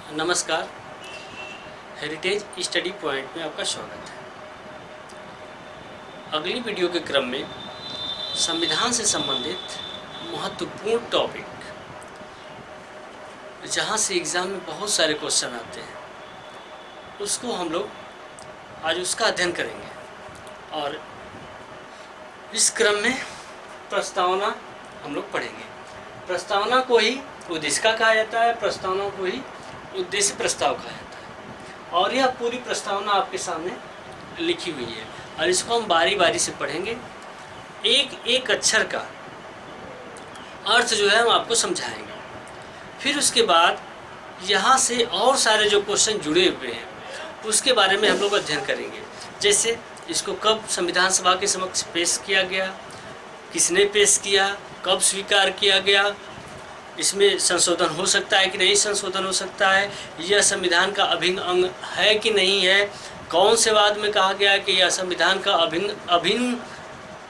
नमस्कार, heritage study point में आपका स्वागत है। अगली वीडियो के क्रम में संविधान से संबंधित महत्वपूर्ण टॉपिक, जहां से एग्ज़ाम में बहुत सारे क्वेश्चन आते हैं, उसको हम लोग आज उसका अध्ययन करेंगे। और इस क्रम में प्रस्तावना हम लोग पढ़ेंगे। प्रस्तावना को ही उद्देशिका कहा जाता है, प्रस्तावना को ही उद्देश्य प्रस्ताव कहा जाता है। और यह पूरी प्रस्तावना आपके सामने लिखी हुई है और इसको हम बारी बारी से पढ़ेंगे। एक एक अक्षर का अर्थ जो है हम आपको समझाएंगे। फिर उसके बाद यहाँ से और सारे जो क्वेश्चन जुड़े हुए हैं उसके बारे में हम लोग अध्ययन करेंगे। जैसे इसको कब संविधान सभा के समक्ष पेश किया गया, किसने पेश किया, कब स्वीकार किया गया, इसमें संशोधन हो सकता है कि नहीं संशोधन हो सकता है, यह संविधान का अभिन्न अंग है कि नहीं है, कौन से वाद में कहा गया कि यह संविधान का अभिन्न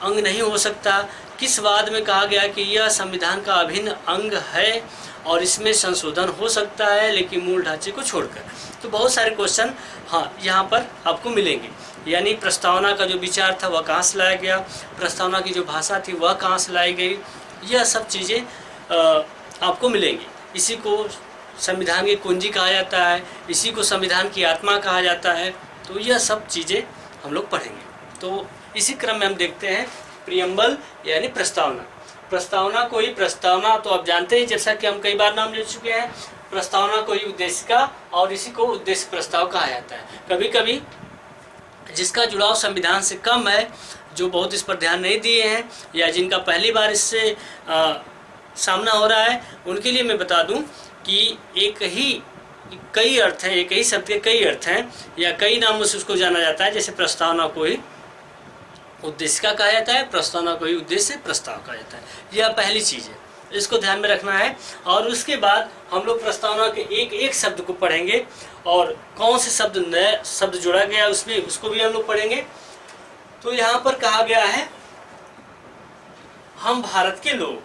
अंग नहीं हो सकता, किस वाद में कहा गया कि यह संविधान का अभिन्न अंग है और इसमें संशोधन हो सकता है लेकिन मूल ढांचे को छोड़कर। तो बहुत सारे क्वेश्चन यहाँ पर आपको मिलेंगे। यानी प्रस्तावना का जो विचार था वह कहाँ से लाया गया, प्रस्तावना की जो भाषा थी वह कहाँ से लाई गई, यह सब चीज़ें आपको मिलेंगी। इसी को संविधान की कुंजी कहा जाता है, इसी को संविधान की आत्मा कहा जाता है। तो यह सब चीज़ें हम लोग पढ़ेंगे। तो इसी क्रम में हम देखते हैं प्रियम्बल यानी प्रस्तावना। प्रस्तावना को ही प्रस्तावना तो आप जानते हैं, जैसा कि हम कई बार नाम ले चुके हैं, प्रस्तावना को ही उद्देशिका और इसी को उद्देश्य प्रस्ताव कहा जाता है। कभी कभी जिसका जुड़ाव संविधान से कम है, जो बहुत इस पर ध्यान नहीं दिए हैं या जिनका पहली बार इससे सामना हो रहा है, उनके लिए मैं बता दूं कि कई अर्थ हैं, एक ही शब्द के कई अर्थ हैं या कई नामों से उसको जाना जाता है। जैसे प्रस्तावना को ही उद्देशिका कहा जाता है, प्रस्तावना को ही उद्देश्य प्रस्ताव कहा जाता है। यह पहली चीज़ है, इसको ध्यान में रखना है। और उसके बाद हम लोग प्रस्तावना के एक एक शब्द को पढ़ेंगे और कौन से शब्द नए शब्द जोड़ा गया उसमें उसको भी हम लोग पढ़ेंगे। तो यहाँ पर कहा गया है हम भारत के लोग,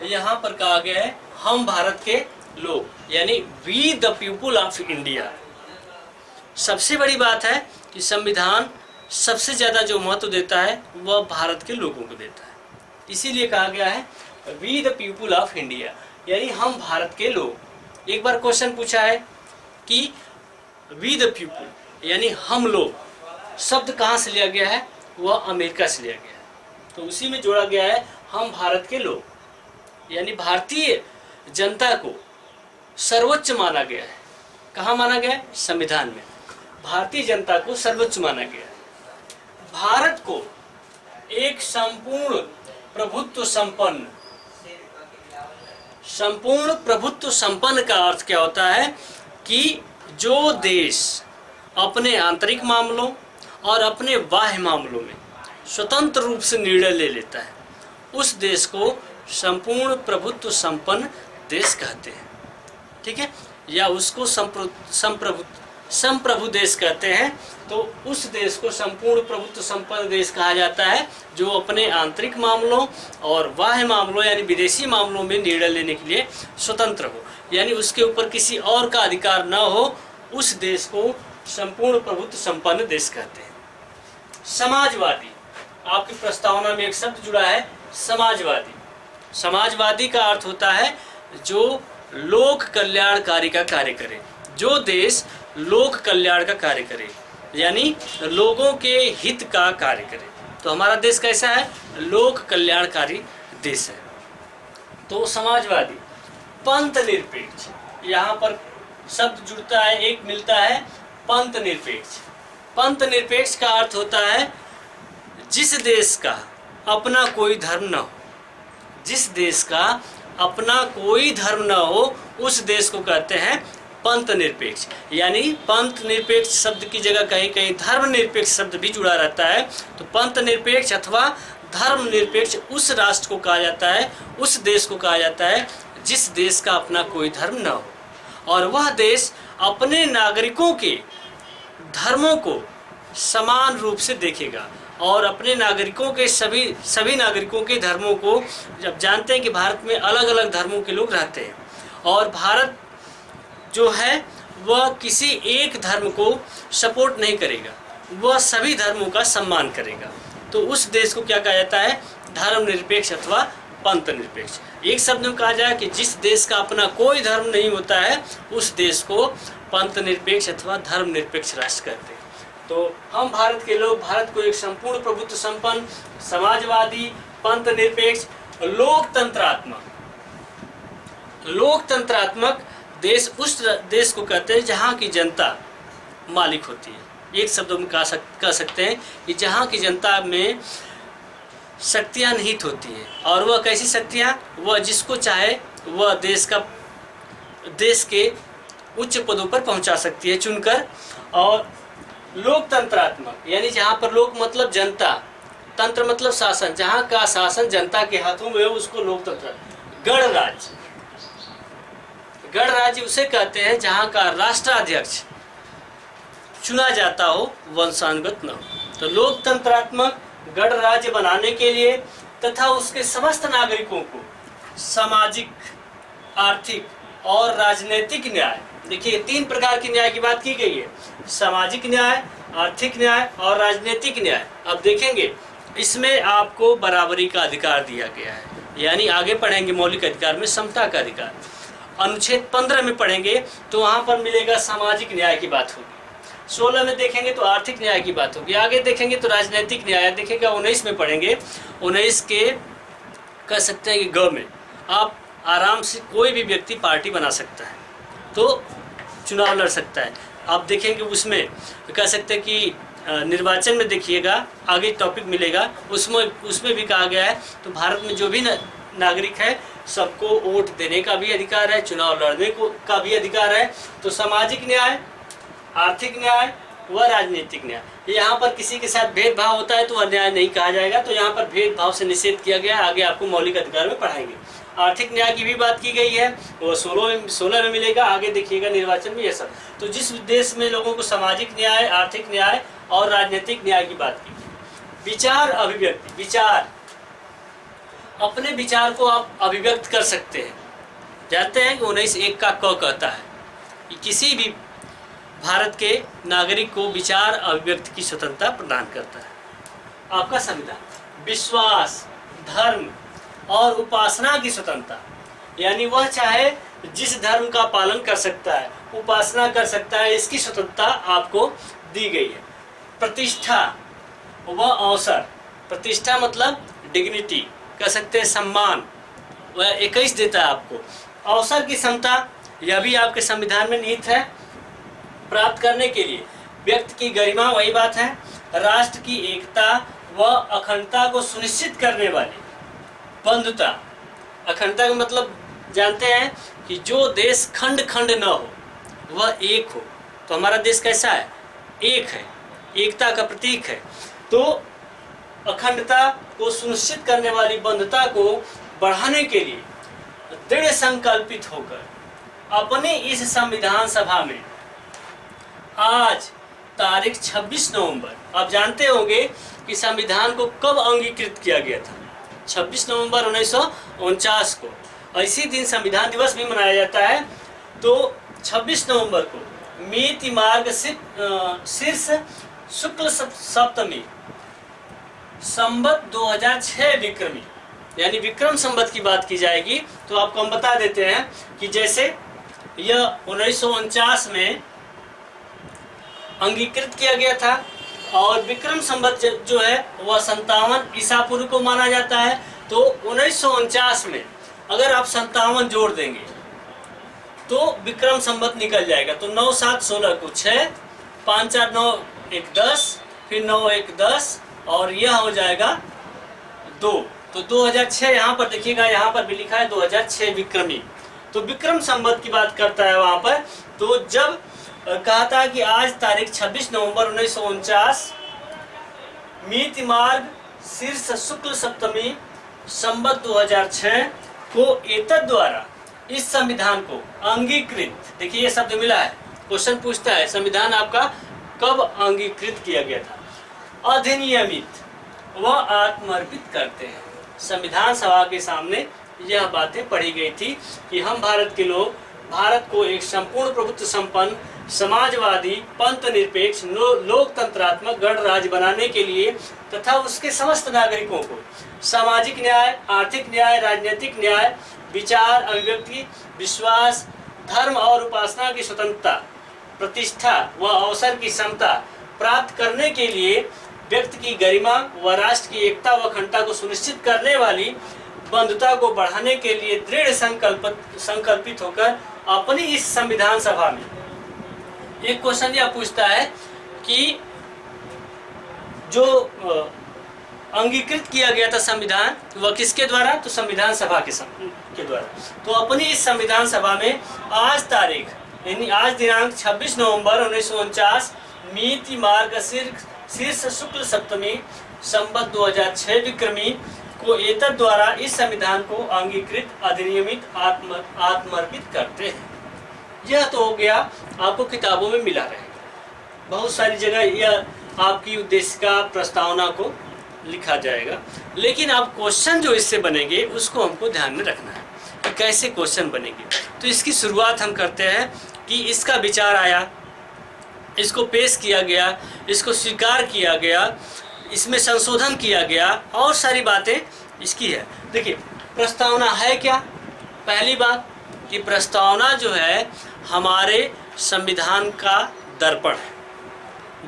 यहाँ पर कहा गया है हम भारत के लोग, यानी we the people of India. सबसे बड़ी बात है कि संविधान सबसे ज़्यादा जो महत्व देता है वह भारत के लोगों को देता है, इसीलिए कहा गया है we the people of India, यानी हम भारत के लोग। एक बार क्वेश्चन पूछा है कि वी द पीपुल यानी हम लोग शब्द कहाँ से लिया गया है, वह अमेरिका से लिया गया है। तो उसी में जोड़ा गया है हम भारत के लोग, यानी भारतीय जनता को सर्वोच्च माना गया है। कहाँ माना गया है? संविधान में भारतीय जनता को सर्वोच्च माना गया है। भारत को एक संपूर्ण प्रभुत्व संपन्न का अर्थ क्या होता है कि जो देश अपने आंतरिक मामलों और अपने बाह्य मामलों में स्वतंत्र रूप से निर्णय ले लेता है, उस देश को संपूर्ण प्रभुत्व संपन्न देश कहते हैं। ठीक है, या उसको संप्रभु देश कहते हैं। तो उस देश को संपूर्ण प्रभुत्व संपन्न देश कहा जाता है जो अपने आंतरिक मामलों और बाह्य मामलों यानी विदेशी मामलों में निर्णय लेने के लिए स्वतंत्र हो, यानी उसके ऊपर किसी और का अधिकार न हो, उस देश को संपूर्ण प्रभुत्व संपन्न देश कहते हैं। समाजवादी, आपकी प्रस्तावना में एक शब्द जुड़ा है समाजवादी। समाजवादी का अर्थ होता है जो लोक कल्याणकारी का कार्य करे, जो देश लोक कल्याण का कार्य करे, यानी लोगों के हित का कार्य करे। तो हमारा देश कैसा है? लोक कल्याणकारी देश है। तो समाजवादी। पंथ निरपेक्ष, यहाँ पर शब्द जुड़ता है, एक मिलता है पंथ निरपेक्ष। पंथ निरपेक्ष का अर्थ होता है जिस देश का अपना कोई धर्म न हो, जिस देश का अपना कोई धर्म न हो, उस देश को कहते हैं पंथ निरपेक्ष। यानी पंथ निरपेक्ष शब्द की जगह कहीं कहीं धर्म निरपेक्ष शब्द भी जुड़ा रहता है। तो पंथ निरपेक्ष अथवा धर्म निरपेक्ष उस राष्ट्र को कहा जाता है, उस देश को कहा जाता है जिस देश का अपना कोई धर्म न हो और वह देश अपने नागरिकों के धर्मों को समान रूप से देखेगा और अपने नागरिकों के सभी नागरिकों के धर्मों को, जब जानते हैं कि भारत में अलग अलग धर्मों के लोग रहते हैं और भारत जो है वह किसी एक धर्म को सपोर्ट नहीं करेगा, वह सभी धर्मों का सम्मान करेगा। तो उस देश को क्या कहा जाता है? धर्मनिरपेक्ष अथवा पंथ निरपेक्ष। एक शब्द में कहा जाए कि जिस देश का अपना कोई धर्म नहीं होता है उस देश को पंथ निरपेक्ष अथवा धर्मनिरपेक्ष राष्ट्र कहते हैं। तो हम भारत के लोग भारत को एक संपूर्ण प्रभुत्व संपन्न, समाजवादी, पंथ निरपेक्ष, लोकतंत्रात्मक देश उस देश को कहते हैं जहाँ की जनता मालिक होती है। एक शब्द में कह सकते हैं कि जहाँ की जनता में शक्तियाँ निहित होती हैं। और वह कैसी शक्तियाँ? वह जिसको चाहे वह देश के उच्च पदों पर पहुंचा सकती है चुनकर। और लोकतंत्रात्मक यानी जहाँ पर लोक मतलब जनता, तंत्र मतलब शासन, जहाँ का शासन जनता के हाथों में हो उसको लोकतंत्र। गणराज्य उसे कहते हैं जहाँ का राष्ट्राध्यक्ष चुना जाता हो, वंशानुगत न हो। तो लोकतंत्रात्मक गणराज्य बनाने के लिए तथा उसके समस्त नागरिकों को सामाजिक, आर्थिक और राजनीतिक न्याय, देखिए 3 प्रकार की न्याय की बात की गई है, सामाजिक न्याय, आर्थिक न्याय और राजनीतिक न्याय। अब देखेंगे इसमें आपको बराबरी का अधिकार दिया गया है, यानी आगे पढ़ेंगे मौलिक अधिकार में समता का अधिकार। अनुच्छेद 15 में पढ़ेंगे तो वहाँ पर मिलेगा सामाजिक न्याय की बात होगी। 16 में देखेंगे तो आर्थिक न्याय की बात होगी। आगे देखेंगे तो राजनीतिक न्याय देखेगा। 19 में पढ़ेंगे, 19 के कह सकते हैं कि ग में आप आराम से कोई भी व्यक्ति पार्टी बना सकता है, तो चुनाव लड़ सकता है। आप देखेंगे उसमें कह सकते हैं कि निर्वाचन में देखिएगा, आगे टॉपिक मिलेगा उसमें भी कहा गया है तो भारत में जो भी नागरिक है सबको वोट देने का भी अधिकार है, चुनाव लड़ने का भी अधिकार है। तो सामाजिक न्याय, आर्थिक न्याय व राजनीतिक न्याय, यहाँ पर किसी के साथ भेदभाव होता है तो वह न्याय नहीं कहा जाएगा। तो यहाँ पर भेदभाव से निषेध किया गया है, आगे आपको मौलिक अधिकार में पढ़ाएंगे। आर्थिक न्याय की भी बात की गई है, वो 16 में मिलेगा। आगे देखिएगा निर्वाचन में ये सब। तो जिस देश में लोगों को सामाजिक न्याय, आर्थिक न्याय और राजनीतिक न्याय की बात की। विचार अभिव्यक्ति, विचार, अपने विचार को आप अभिव्यक्त कर सकते हैं। जानते हैं कि 19(1) का क कहता है कि किसी भी भारत के नागरिक को विचार अभिव्यक्ति की स्वतंत्रता प्रदान करता है। आपका संविधान विश्वास, धर्म और उपासना की स्वतंत्रता, यानी वह चाहे जिस धर्म का पालन कर सकता है, उपासना कर सकता है, इसकी स्वतंत्रता आपको दी गई है। प्रतिष्ठा व अवसर, प्रतिष्ठा मतलब डिग्निटी, कह सकते हैं सम्मान, वह 21 देता है आपको। अवसर की क्षमता, यह भी आपके संविधान में निहित है प्राप्त करने के लिए। व्यक्ति की गरिमा, वही बात है। राष्ट्र की एकता व अखंडता को सुनिश्चित करने वाली बंधुता, अखंडता का मतलब जानते हैं कि जो देश खंड खंड न हो वह एक हो। तो हमारा देश कैसा है? एक है, एकता का प्रतीक है। तो अखंडता को सुनिश्चित करने वाली बंधुता को बढ़ाने के लिए दृढ़ संकल्पित होकर अपने इस संविधान सभा में आज तारीख 26 नवंबर, आप जानते होंगे कि संविधान को कब अंगीकृत किया गया था? 26 नवंबर 1949 को। इसी दिन संविधान दिवस भी मनाया जाता है। तो 26 नवंबर को मिति मार्ग शीर्ष शुक्ल सप्तमी संवत 2006 विक्रमी, यानी विक्रम संवत की बात की जाएगी। तो आपको हम बता देते हैं कि जैसे यह 1949 में अंगीकृत किया गया था और विक्रम संवत जो है वह 57 ईसा पूर्व को माना जाता है। तो 1949 में अगर आप 57 जोड़ देंगे तो विक्रम संवत निकल जाएगा। तो 9 7 16 को 6, 5 4 9 1 10, फिर 9 1 10 और यह हो जाएगा 2। तो 2006 यहाँ पर देखिएगा, यहाँ पर भी लिखा है 2006 विक्रमी। तो विक्रम संवत की बात करता है वहाँ पर। तो जब कहा था कि आज तारीख 26 नवंबर 1949 मिति मार्ग शीर्ष शुक्ल सप्तमी संवत 2006 को एतद द्वारा इस संविधान को अंगीकृत, देखिए ये शब्द मिला है, क्वेश्चन पूछता है संविधान आपका कब अंगीकृत किया गया था? अधिनियमित व आत्मर्पित करते हैं। संविधान सभा के सामने यह बातें पढ़ी गई थी कि हम भारत के लोग भारत को एक संपूर्ण प्रभुत्व संपन्न समाजवादी पंथ निरपेक्ष लोकतंत्रात्मक गणराज्य बनाने के लिए तथा उसके समस्त नागरिकों को सामाजिक न्याय, आर्थिक न्याय, राजनीतिक न्याय, विचार, अभिव्यक्ति, विश्वास, धर्म और उपासना की स्वतंत्रता, प्रतिष्ठा व अवसर की समता प्राप्त करने के लिए व्यक्ति की गरिमा व राष्ट्र की एकता व अखंडता को सुनिश्चित करने वाली बंधुता को बढ़ाने के लिए दृढ़ संकल्पित होकर अपनी इस संविधान सभा में एक क्वेश्चन यह पूछता है कि जो अंगीकृत किया गया था संविधान वह किसके द्वारा, तो संविधान सभा के द्वारा। तो अपनी इस संविधान सभा में आज तारीख यानी आज दिनांक 26 नवंबर 1949 मिति मार्गशीर्ष शुक्ल सप्तमी संवत 2006 विक्रमी को एतद द्वारा इस संविधान को अंगीकृत अधिनियमित आत्मर्पित करते हैं। यह तो हो गया, आपको किताबों में मिला रहेगा, बहुत सारी जगह यह आपकी उद्देशिका प्रस्तावना को लिखा जाएगा, लेकिन आप क्वेश्चन जो इससे बनेंगे उसको हमको ध्यान में रखना है कि कैसे क्वेश्चन बनेंगे। तो इसकी शुरुआत हम करते हैं कि इसका विचार आया, इसको पेश किया गया, इसको स्वीकार किया गया, इसमें संशोधन किया गया और सारी बातें इसकी है। देखिए प्रस्तावना है क्या, पहली बात कि प्रस्तावना जो है हमारे संविधान का दर्पण है।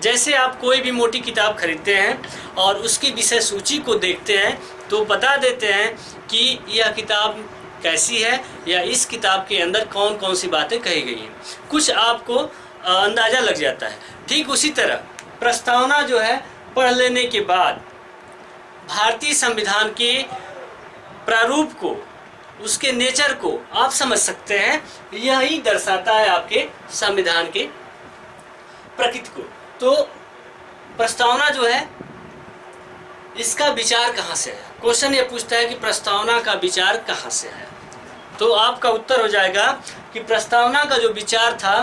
जैसे आप कोई भी मोटी किताब खरीदते हैं और उसकी विषय सूची को देखते हैं तो बता देते हैं कि यह किताब कैसी है या इस किताब के अंदर कौन कौन सी बातें कही गई हैं, कुछ आपको अंदाज़ा लग जाता है। ठीक उसी तरह प्रस्तावना जो है पढ़ लेने के बाद भारतीय संविधान के प्रारूप को, उसके नेचर को आप समझ सकते हैं। यही दर्शाता है आपके संविधान के प्रकृति को। तो प्रस्तावना जो है इसका विचार कहाँ से है, क्वेश्चन ये पूछता है कि प्रस्तावना का विचार कहाँ से है। तो आपका उत्तर हो जाएगा कि प्रस्तावना का जो विचार था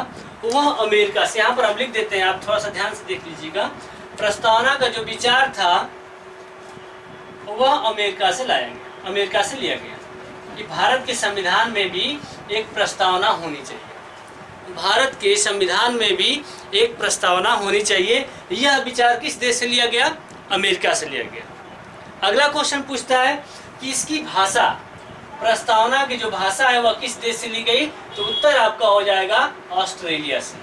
वह अमेरिका से, यहाँ पर हम लिख देते हैं, आप थोड़ा सा ध्यान से देख लीजिएगा। प्रस्तावना का जो विचार था वह अमेरिका से लाया गया, अमेरिका से लिया गया कि भारत के संविधान में भी एक प्रस्तावना होनी चाहिए, भारत के संविधान में भी एक प्रस्तावना होनी चाहिए। यह विचार किस देश से लिया गया, अमेरिका से लिया गया। अगला क्वेश्चन पूछता है कि इसकी भाषा, प्रस्तावना की जो भाषा है वह किस देश से ली गई, तो उत्तर आपका हो जाएगा ऑस्ट्रेलिया से,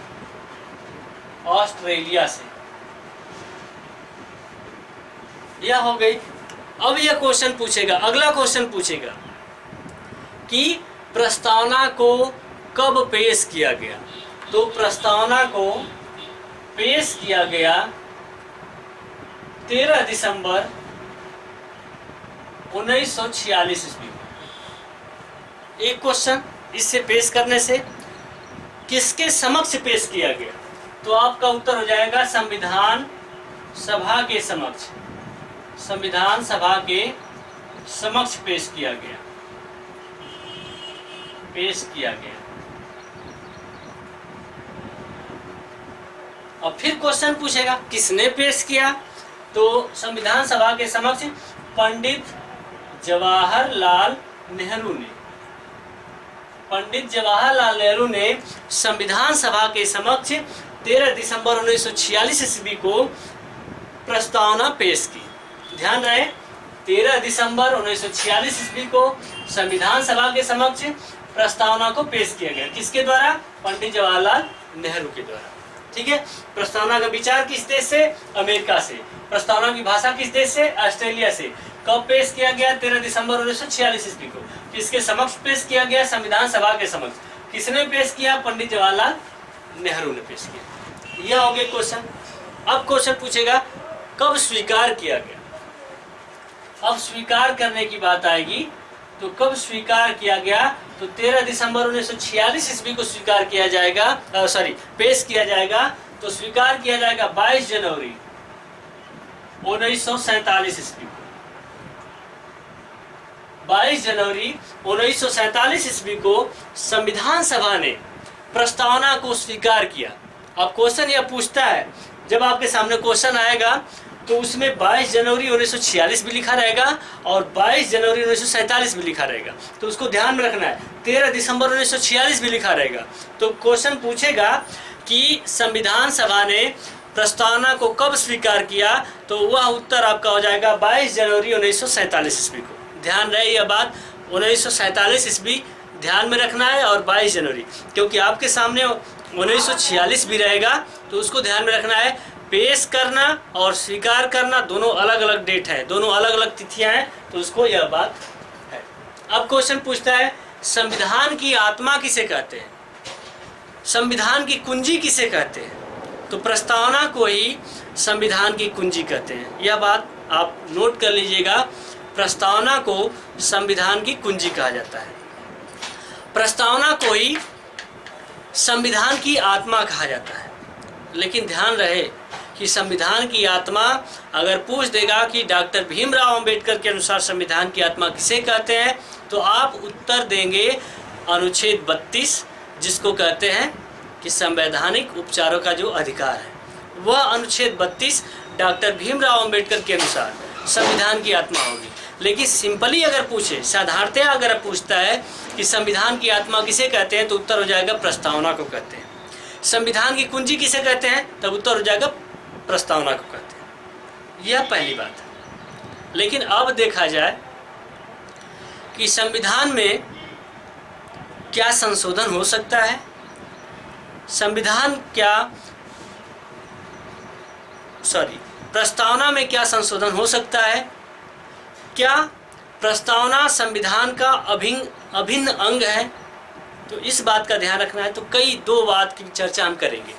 ऑस्ट्रेलिया से। यह हो गई। अब यह क्वेश्चन पूछेगा, अगला क्वेश्चन पूछेगा कि प्रस्तावना को कब पेश किया गया। तो प्रस्तावना को पेश किया गया 13 दिसंबर 1946 ईस्वी में। एक क्वेश्चन इससे पेश करने से किसके समक्ष पेश किया गया, तो आपका उत्तर हो जाएगा संविधान सभा के समक्ष, संविधान सभा के समक्ष पेश किया गया, पेश किया गया। और फिर क्वेश्चन पूछेगा किसने पेश किया, तो संविधान सभा के समक्ष पंडित जवाहरलाल नेहरू ने, पंडित जवाहरलाल नेहरू ने संविधान सभा के समक्ष 13 दिसंबर 1946 ईस्वी को प्रस्तावना पेश की। ध्यान रहे 13 दिसंबर 1946 ईस्वी को संविधान सभा के समक्ष प्रस्तावना को पेश किया गया। किसके द्वारा, पंडित जवाहरलाल नेहरू के द्वारा। ठीक है। प्रस्तावना का विचार किस देश से, अमेरिका से। प्रस्तावना की भाषा किस देश से, ऑस्ट्रेलिया से। कब पेश किया गया, 13 दिसंबर 1946 ईस्वी को। किसके समक्ष पेश किया गया, संविधान सभा के समक्ष। किसने पेश किया, पंडित जवाहरलाल नेहरू ने पेश किया। यह हो गया क्वेश्चन। अब क्वेश्चन पूछेगा कब स्वीकार किया गया। अब स्वीकार करने की बात आएगी, तो कब स्वीकार किया गया, तो 13 दिसंबर 1946 ईस्वी को स्वीकार किया जाएगा, पेश किया जाएगा। तो स्वीकार किया जाएगा 22 जनवरी 1947 ईस्वी को। 22 जनवरी 1947 ईस्वी को संविधान सभा ने प्रस्तावना को स्वीकार किया। अब क्वेश्चन यह पूछता है, जब आपके सामने क्वेश्चन आएगा तो उसमें 22 जनवरी 1946 भी लिखा रहेगा और 22 जनवरी 1947 भी लिखा रहेगा, तो उसको ध्यान में रखना है। 13 दिसंबर 1946 भी लिखा रहेगा। तो क्वेश्चन पूछेगा कि संविधान सभा ने प्रस्तावना को कब स्वीकार किया, तो वह उत्तर आपका हो जाएगा 22 जनवरी 1947 ईस्वी को। ध्यान रहे यह बात, 1947 ईस्वी ध्यान में रखना है और 22 जनवरी, क्योंकि आपके सामने 1946 भी रहेगा तो उसको ध्यान में रखना है। पेश करना और स्वीकार करना दोनों अलग अलग डेट है, दोनों अलग अलग तिथियां हैं, तो उसको यह बात है। अब क्वेश्चन पूछता है संविधान की आत्मा किसे कहते हैं, संविधान की कुंजी किसे कहते हैं, तो प्रस्तावना को ही संविधान की कुंजी कहते हैं। यह बात आप नोट कर लीजिएगा, प्रस्तावना को संविधान की कुंजी कहा जाता है, प्रस्तावना को ही संविधान की आत्मा कहा जाता है। लेकिन ध्यान रहे कि संविधान की आत्मा अगर पूछ देगा कि डॉक्टर भीमराव अंबेडकर के अनुसार संविधान की आत्मा किसे कहते हैं, तो आप उत्तर देंगे अनुच्छेद 32, जिसको कहते हैं कि संवैधानिक उपचारों का जो अधिकार है, वह अनुच्छेद 32 डॉक्टर भीमराव अंबेडकर के अनुसार संविधान की आत्मा होगी। लेकिन सिंपली अगर पूछे, साधारणतया अगर पूछता है कि संविधान की आत्मा किसे कहते हैं, तो उत्तर हो जाएगा प्रस्तावना को कहते हैं। संविधान की कुंजी किसे कहते हैं, तब उत्तर हो जाएगा प्रस्तावना को कहते हैं। यह पहली बात है। लेकिन अब देखा जाए कि संविधान में क्या संशोधन हो सकता है, प्रस्तावना में क्या संशोधन हो सकता है, क्या प्रस्तावना संविधान का अभिन्न अंग है, तो इस बात का ध्यान रखना है। तो दो वाद की चर्चा हम करेंगे।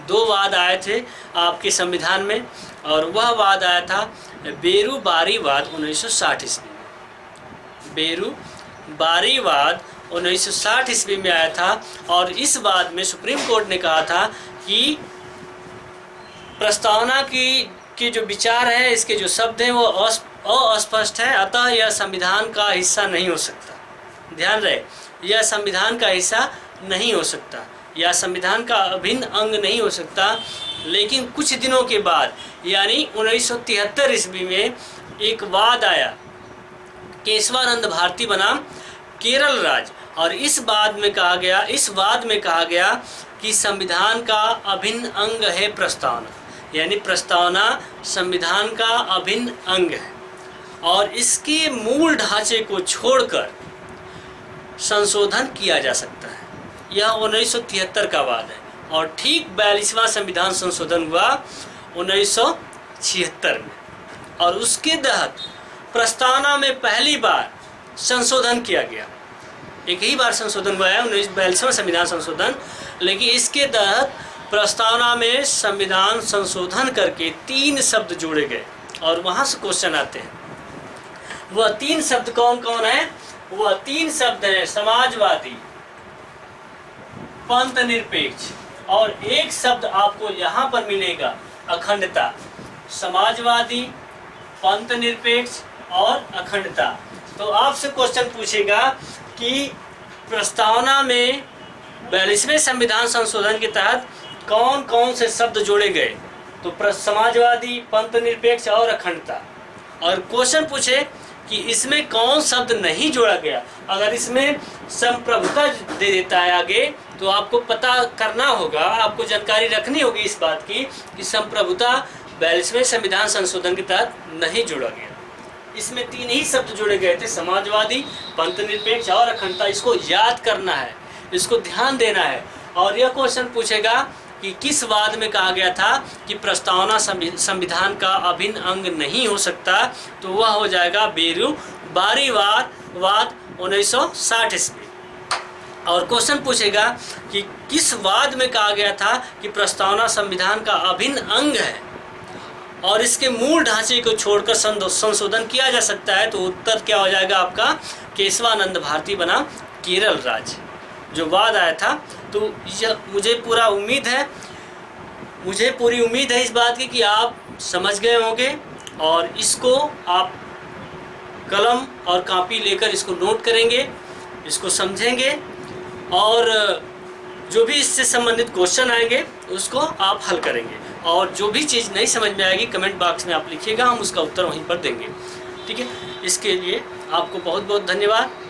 दो वाद आए थे आपके संविधान में, और वह वाद आया था बेरू-बारी वाद 1960 ईस्वी में। बेरू-बारी वाद 1960 ईस्वी में आया था, और इस वाद में सुप्रीम कोर्ट ने कहा था कि प्रस्तावना की जो विचार है, इसके जो शब्द हैं वो अस्पष्ट है, अतः यह संविधान का हिस्सा नहीं हो सकता। ध्यान रहे, यह संविधान का हिस्सा नहीं हो सकता या संविधान का अभिन्न अंग नहीं हो सकता। लेकिन कुछ दिनों के बाद यानी 1973 ईस्वी में एक वाद आया, केशवानंद भारती बनाम केरल राज्य, और इस वाद में कहा गया कि संविधान का अभिन्न अंग है प्रस्तावना, यानी प्रस्तावना संविधान का अभिन्न अंग है और इसके मूल ढांचे को छोड़कर संशोधन किया जा सकता है। यह 1973 का वाद है, और ठीक 42वां संविधान संशोधन हुआ 1976 में, और उसके तहत प्रस्तावना में पहली बार संशोधन किया गया। एक ही बार संशोधन हुआ है, 1942वां संविधान संशोधन, लेकिन इसके तहत प्रस्तावना में संविधान संशोधन करके 3 शब्द जोड़े गए, और वहाँ से क्वेश्चन आते हैं। वह 3 शब्द कौन कौन है? वह 3 शब्द हैं समाजवादी, पंथ निरपेक्ष, और एक शब्द आपको यहाँ पर मिलेगा अखंडता। समाजवादी, पंथ निरपेक्ष और अखंडता। तो आपसे क्वेश्चन पूछेगा कि प्रस्तावना में 42वें संविधान संशोधन के तहत कौन कौन से शब्द जोड़े गए? तो समाजवादी, पंथ निरपेक्ष और अखंडता। और क्वेश्चन पूछे कि इसमें कौन शब्द नहीं जोड़ा गया। अगर इसमें संप्रभुता दे देता है आगे, तो आपको पता करना होगा, आपको जानकारी रखनी होगी इस बात की कि संप्रभुता 42वें संविधान संशोधन के तहत नहीं जोड़ा गया। इसमें 3 ही शब्द जोड़े गए थे, समाजवादी, पंथ निरपेक्ष और अखंडता। इसको याद करना है, इसको ध्यान देना है। और यह क्वेश्चन पूछेगा कि किस वाद में कहा गया था कि प्रस्तावना संविधान का अभिन्न अंग नहीं हो सकता, तो वह हो जाएगा बेरू-बारी वाद 1960 ईस्वी। और क्वेश्चन पूछेगा कि किस वाद में कहा गया था कि प्रस्तावना संविधान का अभिन्न अंग है और इसके मूल ढांचे को छोड़कर संशोधन किया जा सकता है, तो उत्तर क्या हो जाएगा आपका? केशवानंद भारती बनाम केरल राज्य जो वाद आया था। तो यह मुझे पूरी उम्मीद है इस बात की कि आप समझ गए होंगे, और इसको आप कलम और कॉपी लेकर इसको नोट करेंगे, इसको समझेंगे, और जो भी इससे संबंधित क्वेश्चन आएंगे उसको आप हल करेंगे। और जो भी चीज़ नहीं समझ में आएगी कमेंट बॉक्स में आप लिखिएगा, हम उसका उत्तर वहीं पर देंगे। ठीक है, इसके लिए आपको बहुत बहुत धन्यवाद।